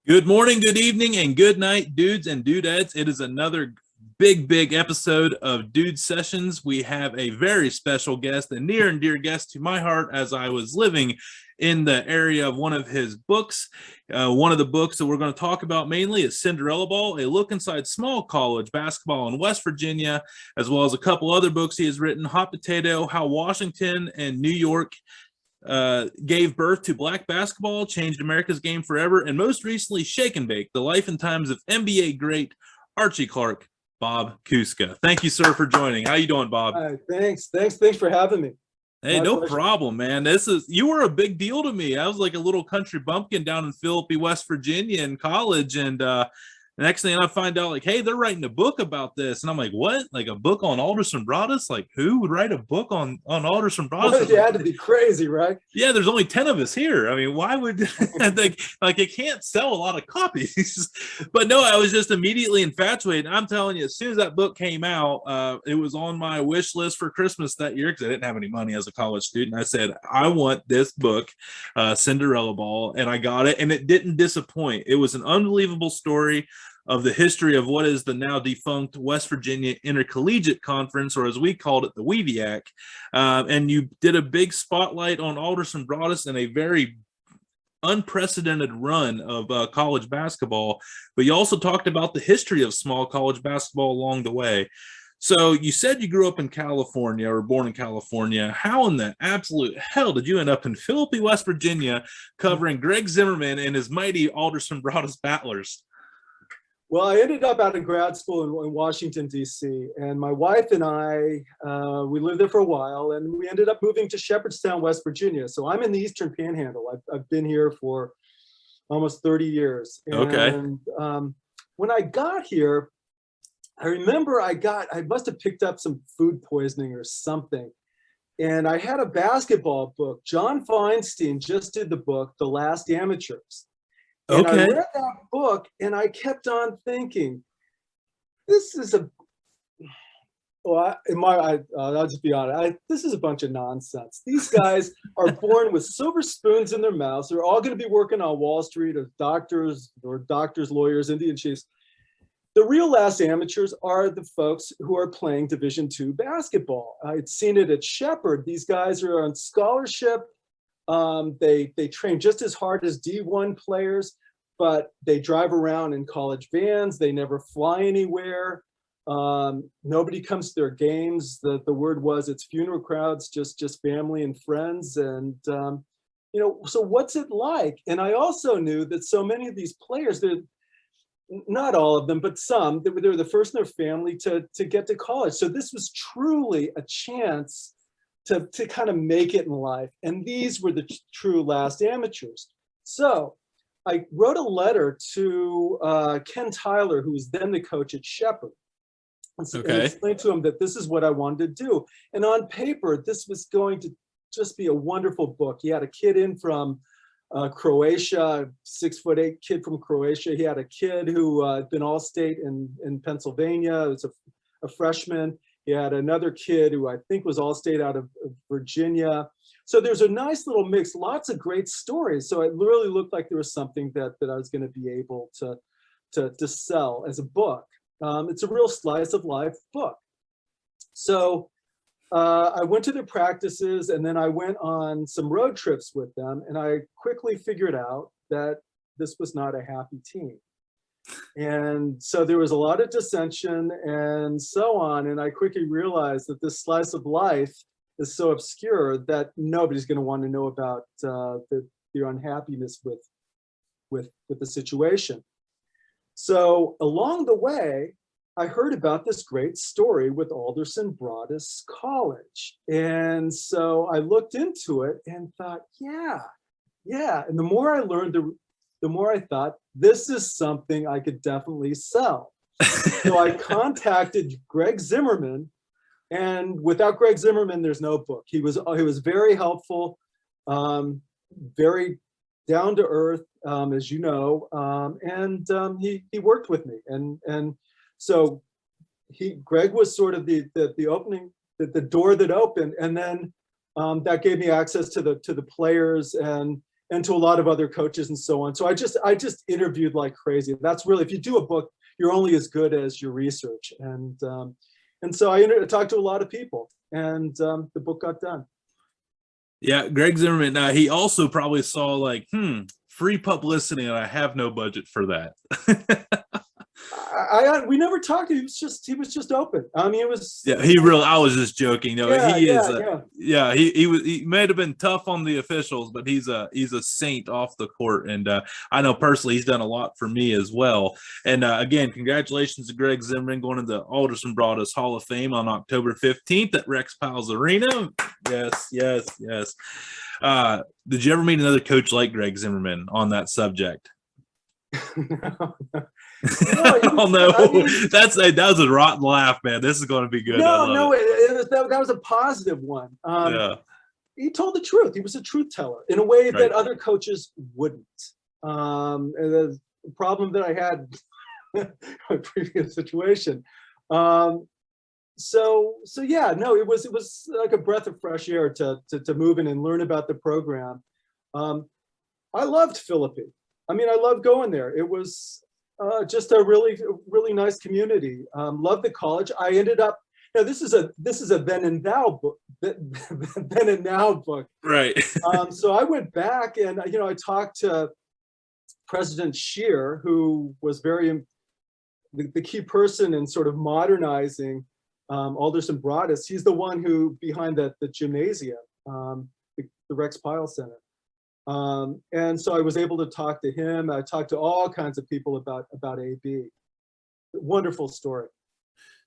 Good morning, good evening, and good night, dudes and dudettes. It is another big episode of Dude Sessions. We have a very special guest, a near and dear guest to my heart as I was living in the area of one of his books. One of the books that we're going to talk about mainly is Cinderella Ball, a look inside small college basketball in West Virginia, as well as a couple other books he has written, Hot Potato, How Washington and New York gave birth to black basketball, changed America's game forever, and most recently Shake and Bake, the life and times of NBA great Archie Clark, Bob Kuska. Thank you, sir, for joining. How you doing, Bob? Thanks for having me. Hey, no problem, man. You were a big deal to me. I was like a little country bumpkin down in Philippi, West Virginia in college, and the next thing I find out, like, hey, they're writing a book about this. And I'm like, what? Like a book on Alderson-Broaddus? Like, who would write a book on Alderson-Broaddus? Well, you had to be crazy, right? Yeah, there's only 10 of us here. I mean, why would like it can't sell a lot of copies? But no, I was just immediately infatuated. I'm telling you, as soon as that book came out, it was on my wish list for Christmas that year because I didn't have any money as a college student. I said, I want this book, Cinderella Ball, and I got it, and it didn't disappoint. It was an unbelievable story of the history of what is the now defunct West Virginia Intercollegiate Conference, or as we called it, the Wviac. And you did a big spotlight on Alderson-Broaddus and a very unprecedented run of college basketball, but you also talked about the history of small college basketball along the way. So you said you grew up in California or born in California. How in the absolute hell did you end up in Philippi, West Virginia, covering Greg Zimmerman and his mighty Alderson-Broaddus Battlers? Well, I ended up out of grad school in Washington, D.C., and my wife and I, we lived there for a while, and we ended up moving to Shepherdstown, West Virginia. So I'm in the Eastern Panhandle. I've been here for almost 30 years. Okay. And when I got here, I remember I must have picked up some food poisoning or something. And I had a basketball book. John Feinstein just did the book, The Last Amateurs. And Okay. I read that book and I kept on thinking, this is I'll just be honest, this is a bunch of nonsense. These guys are born with silver spoons in their mouths. They're all going to be working on Wall Street as doctors, lawyers, Indian chiefs. The real last amateurs are the folks who are playing Division II basketball. I'd seen it at Shepherd. These guys are on scholarship. They train just as hard as D1 players, but they drive around in college vans. They never fly anywhere. Nobody comes to their games. The word was it's funeral crowds, just family and friends. And, so what's it like? And I also knew that so many of these players, not all of them, but some, they were the first in their family to get to college. So this was truly a chance to kind of make it in life. And these were the true last amateurs. So I wrote a letter to Ken Tyler, who was then the coach at Shepherd, and explained to him that this is what I wanted to do. And on paper, this was going to just be a wonderful book. He had a kid in from Croatia, 6'8" kid from Croatia. He had a kid who had been All-State in Pennsylvania. It was a freshman. He had another kid who I think was All-State out of Virginia. So there's a nice little mix, lots of great stories. So it really looked like there was something that I was going to be able to sell as a book. It's a real slice of life book. So I went to their practices, and then I went on some road trips with them, and I quickly figured out that this was not a happy team. And so there was a lot of dissension and so on. And I quickly realized that this slice of life is so obscure that nobody's going to want to know about their unhappiness with the situation. So along the way, I heard about this great story with Alderson-Broaddus College. And so I looked into it and thought, yeah. And the more I learned, the more I thought, this is something I could definitely sell. So I contacted Greg Zimmerman, and without Greg Zimmerman, there's no book. He was very helpful, very down to earth, as you know, and he worked with me, and so Greg was sort of the opening, the door that opened, and then that gave me access to the players, and and to a lot of other coaches and so on. So I just interviewed like crazy. That's really, if you do a book, you're only as good as your research. And so I talked to a lot of people, and the book got done. Yeah, Greg Zimmerman. He also probably saw like, free publicity, and I have no budget for that. We never talked. He was just open. I mean, it was. Yeah, I was just joking. No, he is. He might have been tough on the officials, but he's a saint off the court. And I know personally he's done a lot for me as well. And again, congratulations to Greg Zimmerman going into Alderson-Broaddus Hall of Fame on October 15th at Rex Piles Arena. Yes. Did you ever meet another coach like Greg Zimmerman on that subject? No. That was a rotten laugh, man. This is going to be good. That was a positive one. He told the truth. He was a truth teller in a way that other coaches wouldn't. And the problem that I had in my previous situation. So yeah, no, it was like a breath of fresh air to move in and learn about the program. I loved Philippi. I mean, I loved going there. It was just a really nice community. Loved the college. I ended up. Now this is a then and now book. Then and now book. Right. So I went back and I talked to President Scheer, who was the key person in sort of modernizing Alderson-Broaddus. He's the one who behind the gymnasium, the Rex Pyle Center. And so I was able to talk to him. I talked to all kinds of people about AB. Wonderful story.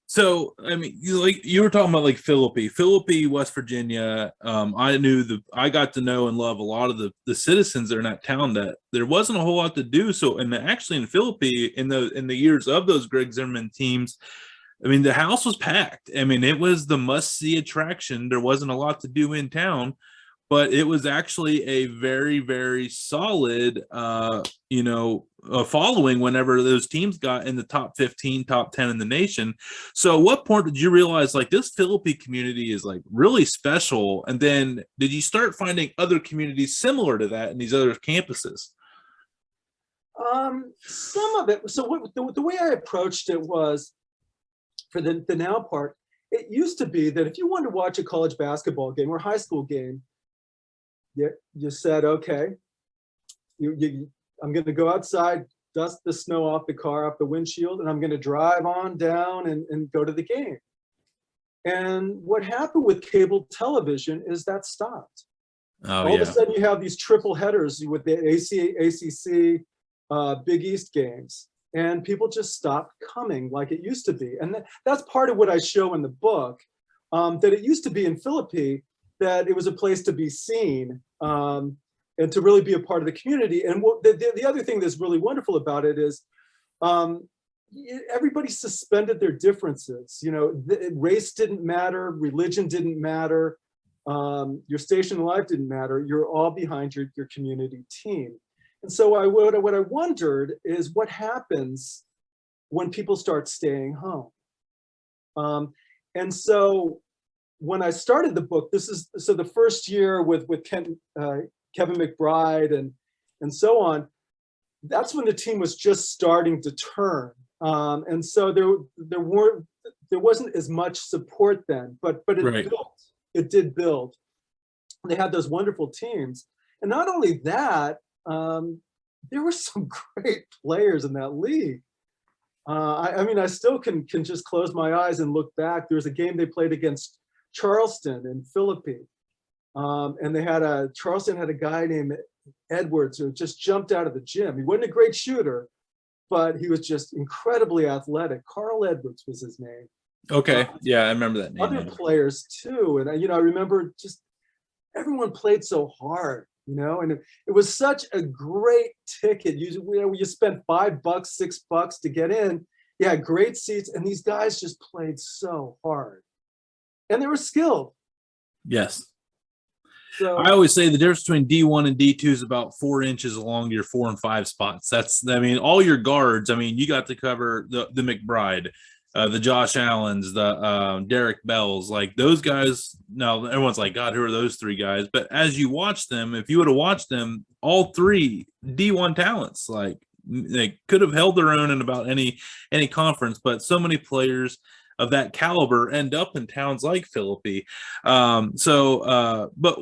So, I mean, you were talking about like Philippi, West Virginia. I got to know and love a lot of the citizens there in that town that there wasn't a whole lot to do. So, and actually in Philippi, in the years of those Greg Zimmerman teams, I mean, the house was packed. I mean, it was the must-see attraction. There wasn't a lot to do in town. But it was actually a very, very solid, following whenever those teams got in the top 15, top 10 in the nation. So at what point did you realize like this Philippi community is like really special? And then did you start finding other communities similar to that in these other campuses? Some of it. So the way I approached it was for the now part, it used to be that if you wanted to watch a college basketball game or high school game, you said, okay, I'm going to go outside, dust the snow off the car, off the windshield, and I'm going to drive on down and go to the game. And what happened with cable television is that stopped. All of a sudden, you have these triple headers with the ACC, Big East games, and people just stopped coming like it used to be. And that's part of what I show in the book, that it used to be in Philippi, that it was a place to be seen and to really be a part of the community. And the other thing that's really wonderful about it is everybody suspended their differences. Race didn't matter, religion didn't matter, your station in life didn't matter. You're all behind your community team. And so what I wondered is what happens when people start staying home. And so when I started the book, the first year with Kevin McBride and so on, that's when the team was just starting to turn. And so there wasn't as much support then, but it built. It did build. They had those wonderful teams. And not only that, there were some great players in that league. I mean, I still can just close my eyes and look back. There was a game they played against Charleston and Philippi, and Charleston had a guy named Edwards who just jumped out of the gym. He wasn't a great shooter, but he was just incredibly athletic. Carl Edwards was his name. Okay, yeah, I remember that name. Other players too, and I remember just everyone played so hard, and it was such a great ticket. You spent $5, $6 to get in. You had great seats, and these guys just played so hard. And they were skilled. Yes. So I always say the difference between D1 and D2 is about 4 inches along your 4 and 5 spots. All your guards, you got to cover the McBride, the Josh Allens, the Derek Bells, like those guys. Now everyone's like, God, who are those three guys? But as you watch them, if you would have watched them, all three D1 talents, like they could have held their own in about any conference. But so many players of that caliber end up in towns like Philippi. But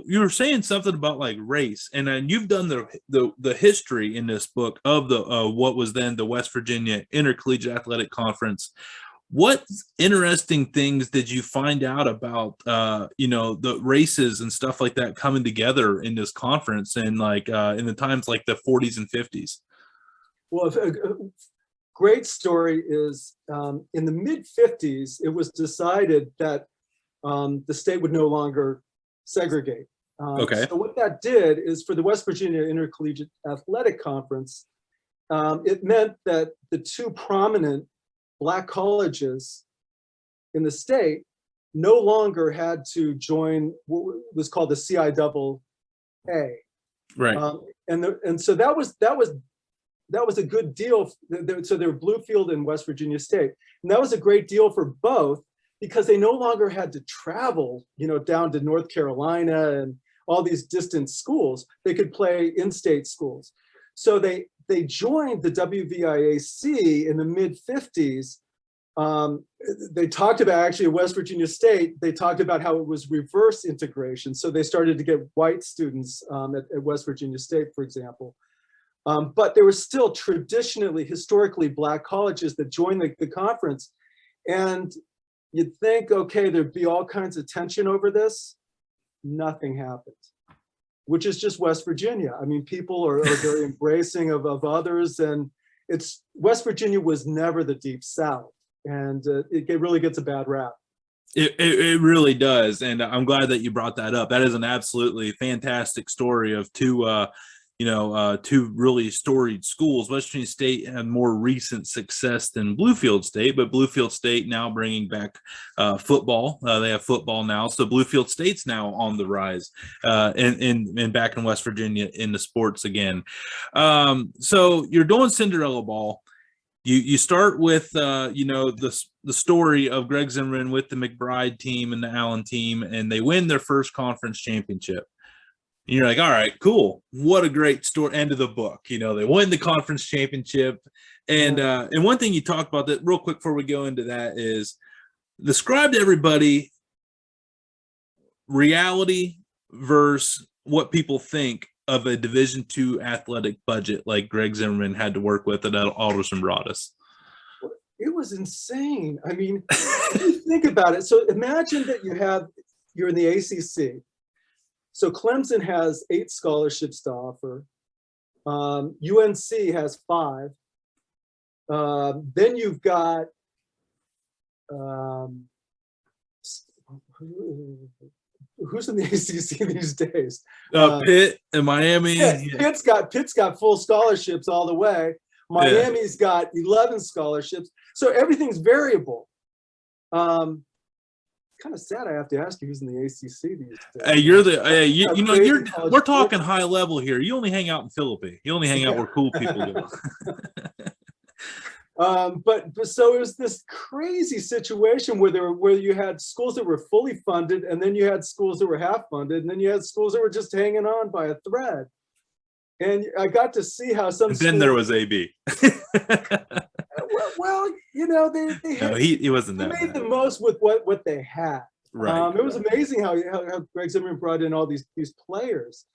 you were saying something about like race, and then you've done the history in this book of the what was then the West Virginia Intercollegiate Athletic Conference. What interesting things did you find out about the races and stuff like that coming together in this conference, and like in the times like the 40s and 50s? Well, a great story is in the mid 50s, it was decided that the state would no longer segregate. Okay. So what that did is, for the West Virginia Intercollegiate Athletic Conference, it meant that the two prominent Black colleges in the state no longer had to join what was called the CIAA. Right. And so that was a good deal. So they were Bluefield and West Virginia State, and that was a great deal for both, because they no longer had to travel, down to North Carolina and all these distant schools. They could play in-state schools. So they joined the Wviac in the mid 50s. They talked about, actually at West Virginia State, they talked about how it was reverse integration. So they started to get white students at West Virginia State, for example. But there were still traditionally, historically Black colleges that joined the conference. And you'd think, okay, there'd be all kinds of tension over this. Nothing happened, which is just West Virginia. I mean, people are very embracing of others, and West Virginia was never the Deep South, and it really gets a bad rap. It really does, and I'm glad that you brought that up. That is an absolutely fantastic story of two really storied schools. West Virginia State had more recent success than Bluefield State, but Bluefield State now bringing back football. They have football now, so Bluefield State's now on the rise and back in West Virginia in the sports again. So you're doing Cinderella Ball. You start with the story of Greg Zimmerman with the McBride team and the Allen team, and they win their first conference championship. And you're like, all right, cool. What a great story. End of the book. They win the conference championship. And one thing you talked about that real quick before we go into that is describe to everybody reality versus what people think of a Division II athletic budget like Greg Zimmerman had to work with at Alderson-Broaddus. It was insane. I mean, if you think about it. So imagine that you're in the ACC. So Clemson has 8 scholarships to offer. UNC has 5. Then you've got who's in the ACC these days? Pitt and Miami. Pitt's got full scholarships all the way. Miami's got 11 scholarships. So everything's variable. Kind of sad I have to ask you who's in the ACC these days. We're talking high level here. You only hang out in Philippi. You only hang out where cool people go. But so it was this crazy situation where you had schools that were fully funded, and then you had schools that were half funded, and then you had schools that were just hanging on by a thread. And I got to see how some. And then there was AB. Well, they had, no, he wasn't that. They made bad. the most with what they had. Right. It was amazing how Greg Zimmerman brought in all these players.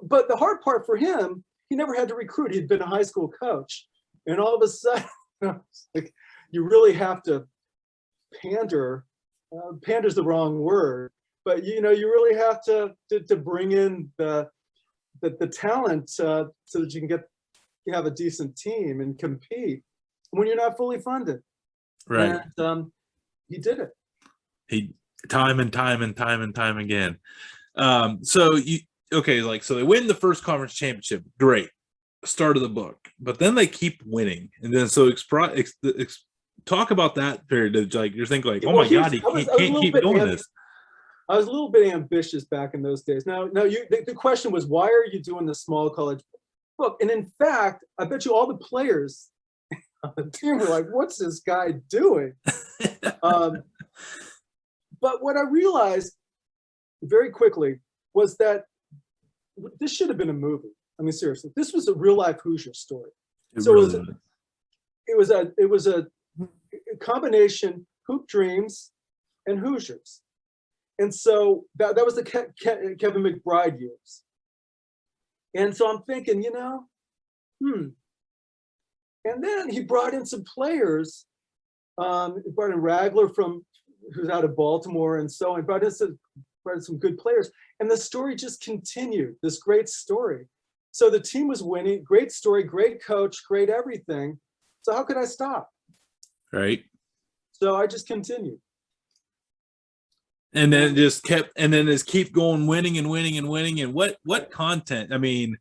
But the hard part for him, he never had to recruit. He'd been a high school coach, and all of a sudden, like, you really have to pander. Pander's the wrong word, but you really have to bring in the talent so that you have a decent team and compete when you're not fully funded. Right. And he did it. He time and time again. So they win the first conference championship. Great. Start of the book. But then they keep winning. And then talk about that period of, like, you're thinking like, oh my God, he can't keep doing this. I was a little bit ambitious back in those days. Now the question was, why are you doing the small college book? And in fact, I bet you all the players on the team were like, what's this guy doing? But what I realized very quickly was that this should have been a movie. I mean, seriously, this was a real life Hoosier story. It So really it was a combination Hoop Dreams and Hoosiers. And so that was the Kevin McBride years. And so I'm thinking, And then he brought in some players. He brought in Ragler who's out of Baltimore, and so on. He brought in some good players. And the story just continued, this great story. So the team was winning, great story, great coach, great everything. So how could I stop? right. So I just continued. And then just keep going, winning and winning and winning. And what content? I mean,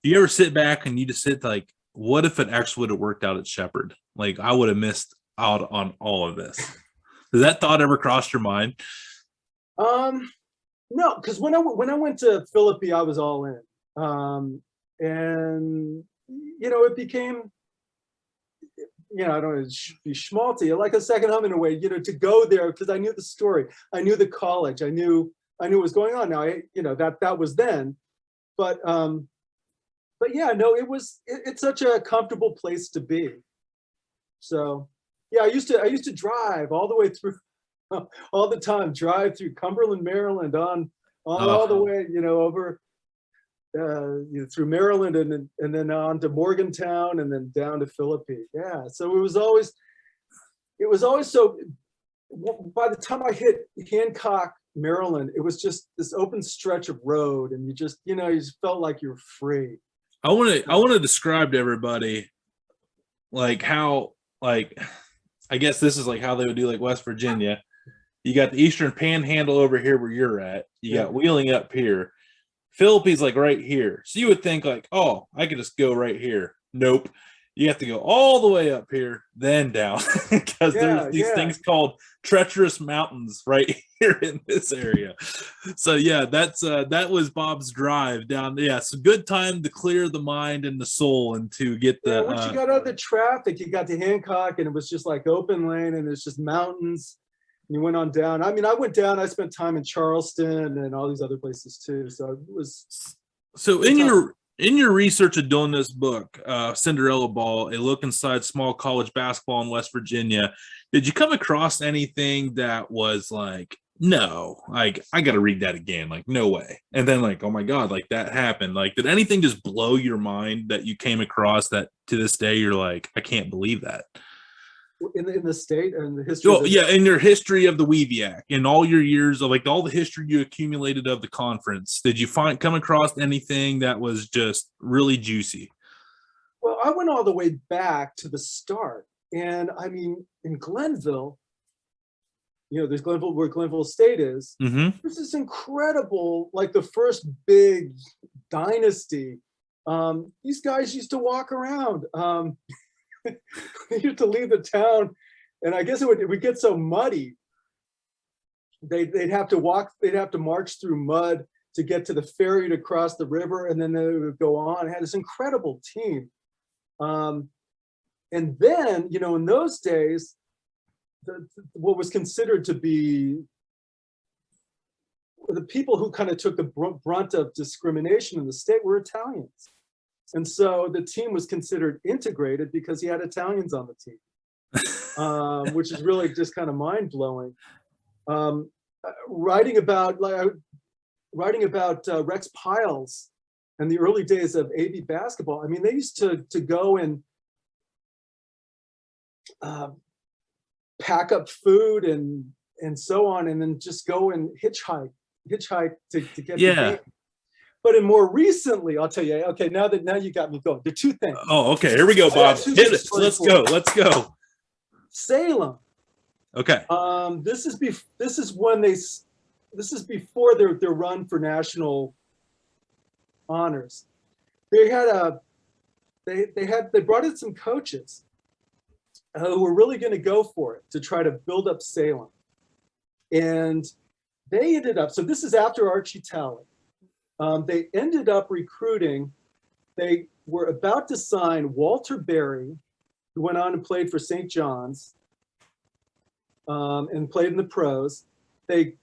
do you ever sit back and you just sit like, what if it actually would have worked out at Shepherd? Like, I would have missed out on all of this. Does that thought ever cross your mind? No, because when I went to Philippi, I was all in. And it became, I don't know, be schmaltzy, like a second home in a way, to go there, because I knew the story, I knew the college, I knew what was going on. Now, that was then, but yeah, no, it's such a comfortable place to be. So yeah, I used to drive all the way through, all the time, drive through Cumberland, Maryland, on all the way, over through Maryland, and then on to Morgantown, and then down to Philippi. Yeah, so it was always so. By the time I hit Hancock, Maryland, it was just this open stretch of road, and you just felt like you were free. I want to describe to everybody like how, like, I guess this is like how they would do like West Virginia. You got the Eastern Panhandle over here where you're at. You got Wheeling up here. Philippi's like right here. So you would think like, oh, I could just go right here. Nope. You have to go all the way up here, then down, because there's these things called treacherous mountains right here in this area. So yeah, that was Bob's drive down. Yeah, it's a good time to clear the mind and the soul, and to get the. Once you got out of the traffic, you got to Hancock, and it was just like open lane, and it's just mountains. And you went on down. I mean, I went down. I spent time in Charleston and all these other places too. So it was. So in your research of doing this book, Cinderella Ball, A Look Inside Small College Basketball in West Virginia, did you come across anything that was like, no, like, I got to read that again, like, no way? And then like, oh my God, like that happened. Like, did anything just blow your mind that you came across that to this day you're like, I can't believe that? In the state and the history. Oh, yeah, in your history of the Wviac, in all your years of like all the history you accumulated of the conference, did you come across anything that was just really juicy? Well, I went all the way back to the start, and I mean, in Glenville, there's Glenville, where Glenville State is. Mm-hmm. This is incredible, like the first big dynasty. These guys used to walk around. They used to leave the town, and I guess it would get so muddy. They'd have to march through mud to get to the ferry to cross the river, and then they would go on. It had this incredible team. And then, in those days, what was considered to be the people who kind of took the brunt of discrimination in the state were Italians. And so the team was considered integrated because he had Italians on the team, which is really just kind of mind blowing. Writing about Rex Piles and the early days of AB basketball. I mean, they used to go and pack up food and so on, and then just go and hitchhike to get to the game. But in more recently, I'll tell you, okay, now you got me going. There are two things. Oh, okay. Here we go, Bob. Hit it. Let's go. Salem. Okay. This is before their run for national honors. They brought in some coaches who were really going to go for it to try to build up Salem. And they ended up, so this is after Archie Talley. They ended up recruiting, they were about to sign Walter Berry who went on and played for St. John's and played in the pros. They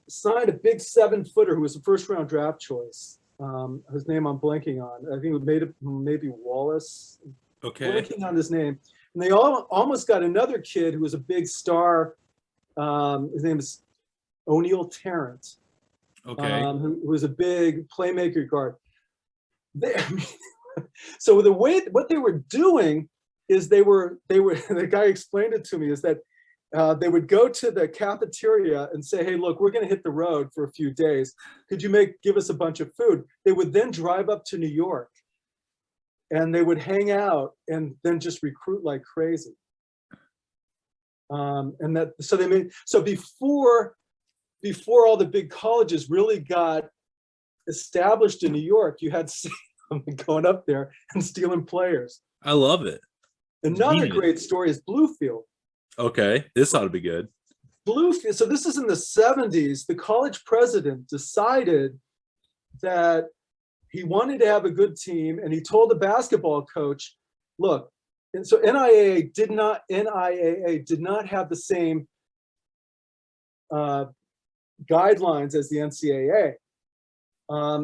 signed a big 7-footer who was a first-round draft choice, whose name I'm blanking on. I think it was maybe Wallace. Okay. Blanking on his name. And they almost got another kid who was a big star. His name is O'Neal Tarrant. Okay. Who was a big playmaker guard. So what they were doing is they were the guy explained it to me, is that they would go to the cafeteria and say, hey, look, we're going to hit the road for a few days. Could you give us a bunch of food? They would then drive up to New York and they would hang out and then just recruit like crazy. So before all the big colleges really got established in New York, you had going up there and stealing players. I love it. Another great story is Bluefield. Okay, this ought to be good. Bluefield. So this is in the 70s. The college president decided that he wanted to have a good team, and he told the basketball coach, look, and so NIAA did not have the same guidelines as the NCAA.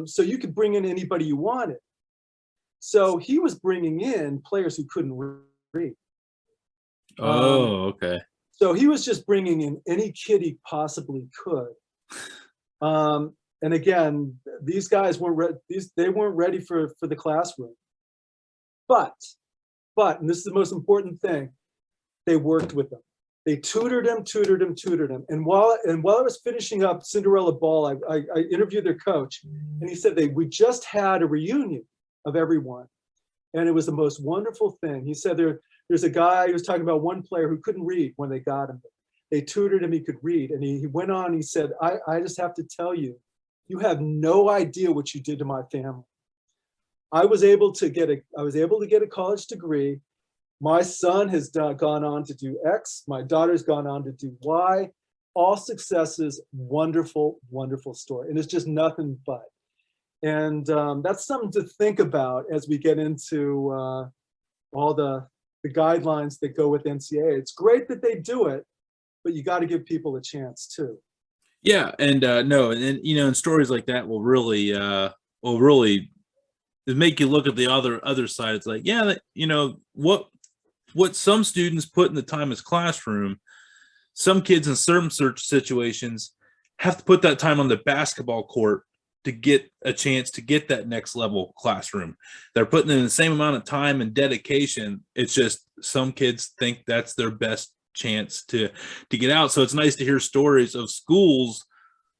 So you could bring in anybody you wanted. So he was bringing in players who couldn't read. Okay. So he was just bringing in any kid he possibly could. And again, these guys weren't ready for the classroom. But, and this is the most important thing, they worked with them. They tutored him. And while I was finishing up Cinderella Ball, I interviewed their coach, and he said we just had a reunion of everyone, and it was the most wonderful thing. He said there's a guy who was talking about one player who couldn't read when they got him. They tutored him, he could read, and he went on. He said, I just have to tell you, you have no idea what you did to my family. I was able to get a college degree. My son has gone on to do X. My daughter's gone on to do Y. All successes, wonderful, wonderful story. And it's just nothing but. And that's something to think about as we get into all the guidelines that go with NCAA. It's great that they do it, but you got to give people a chance too. Yeah, and and stories like that will really make you look at the other side. It's like, yeah, what some students put in the time as classroom, some kids in certain situations have to put that time on the basketball court to get a chance to get that next level classroom. They're putting in the same amount of time and dedication. It's just some kids think that's their best chance to get out. So it's nice to hear stories of schools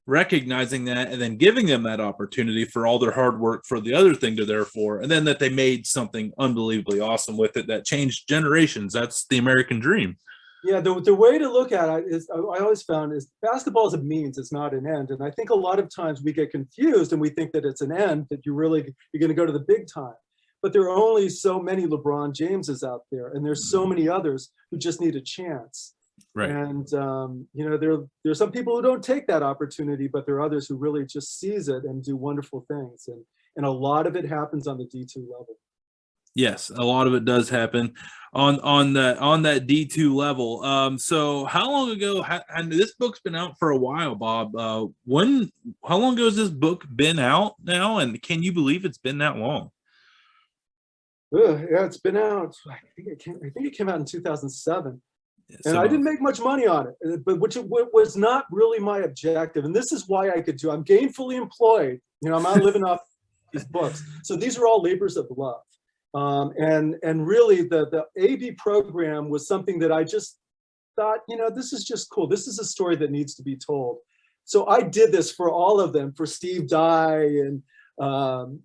recognizing that and then giving them that opportunity for all their hard work for the other thing they're there for, and then that they made something unbelievably awesome with it that changed generations. That's the American dream. Yeah, the way to look at it is, I always found, is basketball is a means, it's not an end. And I think a lot of times we get confused and we think that it's an end, that you're going to go to the big time. But there are only so many LeBron Jameses out there, and there's so many others who just need a chance. Right. And there are some people who don't take that opportunity, but there are others who really just seize it and do wonderful things. And a lot of it happens on the D2 level. Yes, a lot of it does happen on that D2 level. So how long ago? And this book's been out for a while, Bob. How long ago has this book been out now? And can you believe it's been that long? Yeah, it's been out. I think it came out in 2007. And I didn't make much money on it, but which was not really my objective. And this is why I could do. I'm gainfully employed. I'm not living off these books. So these are all labors of love. And really the AB program was something that I just thought, this is just cool. This is a story that needs to be told. So I did this for all of them, for Steve Dye and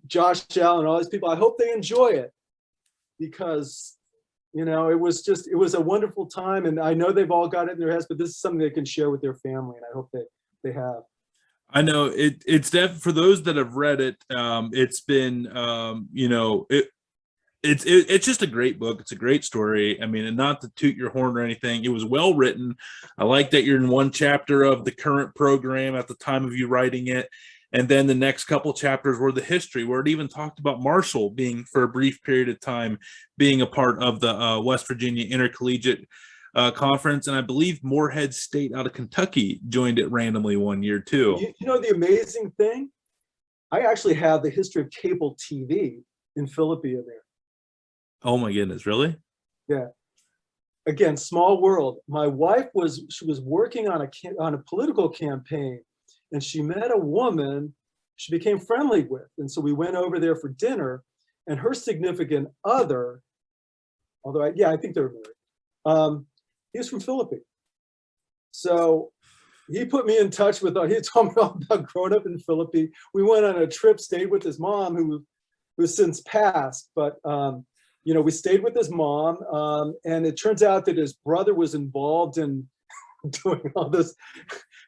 Josh Allen, all these people. I hope they enjoy it, because it was a wonderful time, and I know they've all got it in their heads, but this is something they can share with their family, and I hope they have. I know it's definitely, for those that have read it, it's been it's just a great book. It's a great story. I mean, and not to toot your horn or anything, it was well written. I like that you're in one chapter of the current program at the time of you writing it. And then the next couple chapters were the history, where it even talked about Marshall being, for a brief period of time, being a part of the West Virginia Intercollegiate Conference. And I believe Morehead State out of Kentucky joined it randomly one year too. You know the amazing thing? I actually have the history of cable TV in Philippi in there. Oh my goodness, really? Yeah. Again, small world. My wife was working on a political campaign, and she met a woman she became friendly with. And so we went over there for dinner, and her significant other, although I think they were married, he was from Philippi. So he put me in touch with, he told me all about growing up in Philippi. We went on a trip, stayed with his mom, who's since passed, but we stayed with his mom, and it turns out that his brother was involved in doing all this,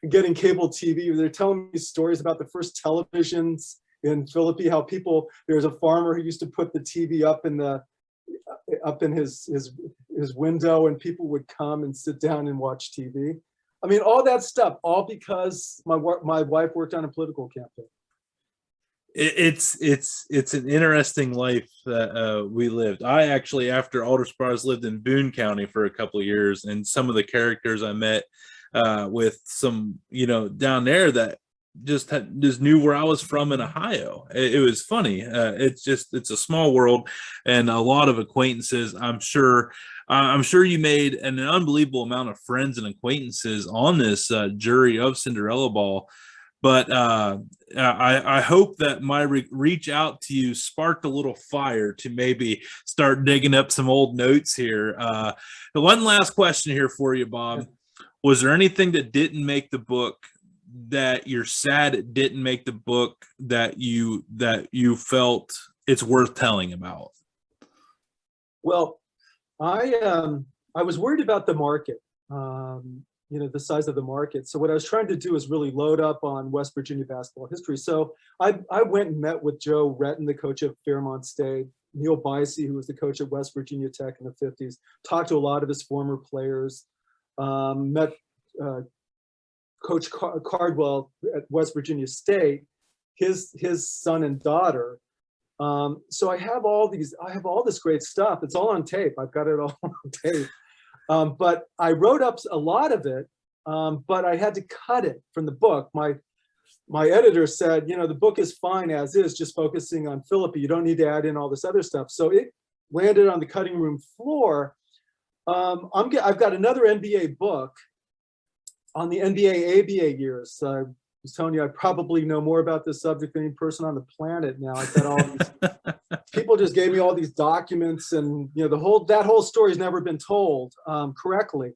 getting cable TV. They're telling me stories about the first televisions in Philippi, how there was a farmer who used to put the TV up in his window, and people would come and sit down and watch TV. I mean, all that stuff, all because my wife worked on a political campaign. It's an interesting life that we lived. I actually, after Alderson-Broaddus, lived in Boone County for a couple of years, and some of the characters I met with some, down there that just knew where I was from in Ohio. It was funny. It's a small world, and a lot of acquaintances. I'm sure you made an unbelievable amount of friends and acquaintances on this jury of Cinderella Ball. But I hope that my reach out to you sparked a little fire to maybe start digging up some old notes here. The one last question here for you, Bob. Was there anything that didn't make the book that you're sad it didn't make the book that you felt it's worth telling about? Well, I was worried about the market. The size of the market. So what I was trying to do is really load up on West Virginia basketball history. So I went and met with Joe Retton, the coach of Fairmont State, Neil Bicey, who was the coach at West Virginia Tech in the 50s, talked to a lot of his former players, met Coach Cardwell at West Virginia State, his son and daughter. So I have all this great stuff. It's all on tape. I've got it all on tape. But I wrote up a lot of it, but I had to cut it from the book. My editor said, the book is fine as is, just focusing on Philippi. You don't need to add in all this other stuff. So it landed on the cutting room floor. I've got another NBA book on the NBA ABA years. I was telling you, I probably know more about this subject than any person on the planet now. I've got all these people just gave me all these documents, and that whole story's never been told correctly.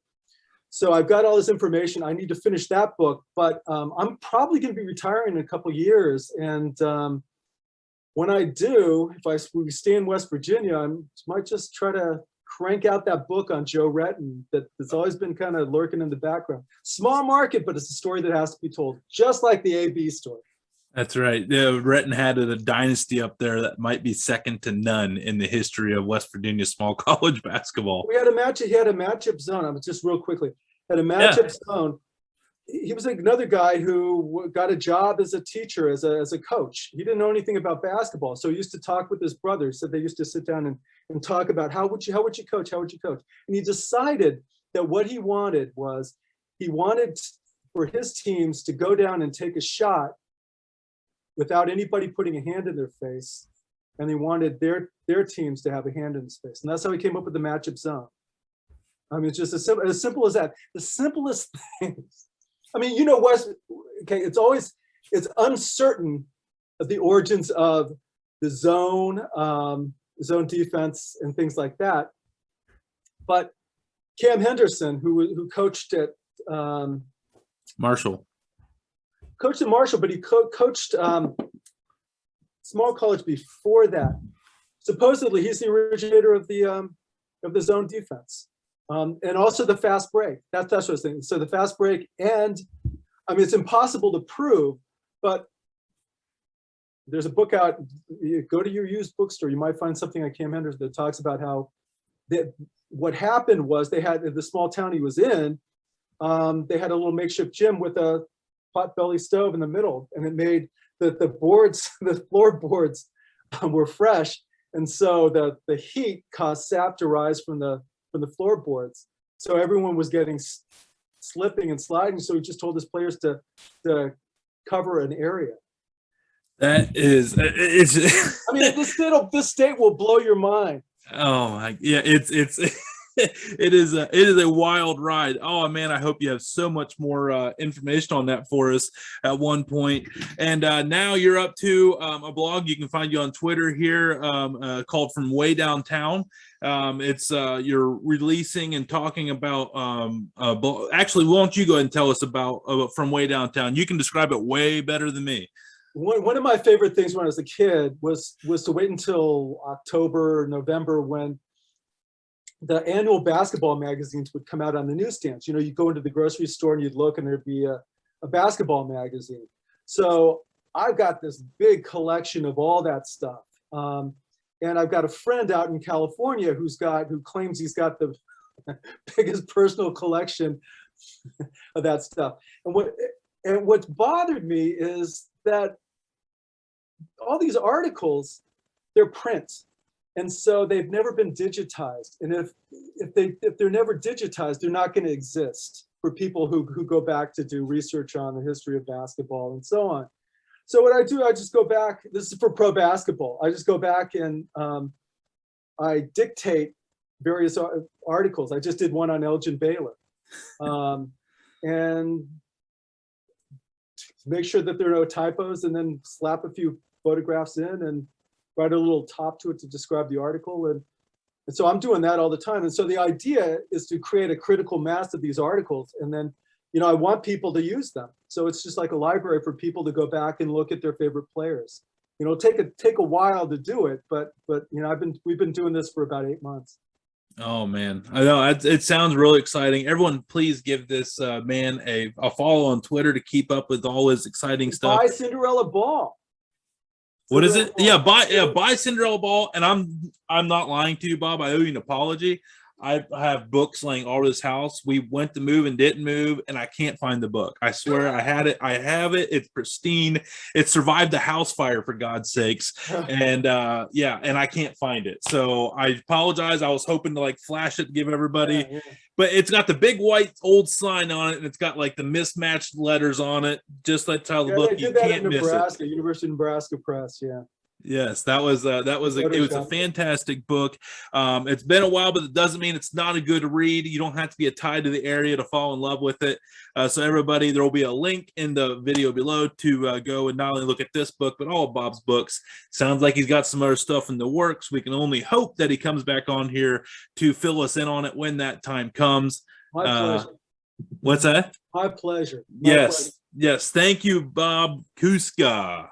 So I've got all this information. I need to finish that book, but I'm probably going to be retiring in a couple of years. And when I do, if we stay in West Virginia, I might just try to crank out that book on Joe Retton that's always been kind of lurking in the background. Small market, but it's a story that has to be told, just like the AB story. That's right. Yeah, Retton had a dynasty up there that might be second to none in the history of West Virginia small college basketball. He had a matchup zone. I was just real quickly had a matchup zone. He was another guy who got a job as a teacher, as a coach. He didn't know anything about basketball, so he used to talk with his brother. He said they used to sit down and talk about how would you coach? And he decided that what he wanted for his teams to go down and take a shot without anybody putting a hand in their face, and they wanted their teams to have a hand in his face. And that's how he came up with the matchup zone. I mean, it's just as simple as that. The simplest things. I mean, it's uncertain of the origins of the zone defense and things like that. But Cam Henderson, who coached at Marshall, but he coached small college before that. Supposedly, he's the originator of the zone defense. And also the fast break. That's what I was thinking. So the fast break, and I mean, it's impossible to prove, but there's a book out. You go to your used bookstore, you might find something like Cam Henderson that talks about how what happened was they had, in the small town he was in, they had a little makeshift gym with a potbelly stove in the middle, and it made the boards, the floorboards were fresh, and so the heat caused sap to rise from the floorboards. So everyone was getting slipping and sliding. So he just told his players to cover an area. That is, it's. I mean, this state will blow your mind. Oh my, yeah, it's it is a wild ride. Oh man, I hope you have so much more information on that for us at one point. And now you're up to a blog. You can find you on Twitter here, called From Way Downtown. It's you're releasing and talking about actually, why don't you go ahead and tell us about From Way Downtown? You can describe it way better than me. One of my favorite things when I was a kid was to wait until October, November, when the annual basketball magazines would come out on the newsstands. You know, you'd go into the grocery store and you'd look, and there'd be a basketball magazine. So I've got this big collection of all that stuff. And I've got a friend out in California who claims he's got the biggest personal collection of that stuff. And what's bothered me is that all these articles, they're print, and so they've never been digitized. And if they're never digitized, they're not going to exist for people who go back to do research on the history of basketball and so on. So what I do, I just go back. This is for pro basketball. I just go back and I dictate various articles. I just did one on Elgin Baylor, and make sure that there are no typos, and then slap a few photographs in and write a little top to it to describe the article. And so I'm doing that all the time. And so the idea is to create a critical mass of these articles. And then, you know, I want people to use them. So it's just like a library for people to go back and look at their favorite players. You know, take a while to do it, but you know, we've been doing this for about 8 months. Oh man, I know it sounds really exciting. Everyone, please give this man a follow on Twitter to keep up with all his exciting stuff. Buy Cinderella Ball. What is it? Yeah, buy Cinderella Ball. And I'm not lying to you, Bob. I owe you an apology. I have books laying all over this house. We went to move and didn't move, and I can't find the book. I swear I had it. I have it. It's pristine. It survived the house fire, for God's sakes. And yeah, and I can't find it. So I apologize. I was hoping to like flash it and give everybody, but it's got the big white old sign on it, and it's got like the mismatched letters on it. Just like tell the book, you can't miss it. University of Nebraska Press. Yeah. Yes, it was a fantastic book. It's been a while, but it doesn't mean it's not a good read. You don't have to be tied to the area to fall in love with it. So everybody, there will be a link in the video below to go and not only look at this book, but all of Bob's books. Sounds like he's got some other stuff in the works. We can only hope that he comes back on here to fill us in on it when that time comes. My pleasure. What's that? My pleasure. Yes. Thank you, Bob Kuska.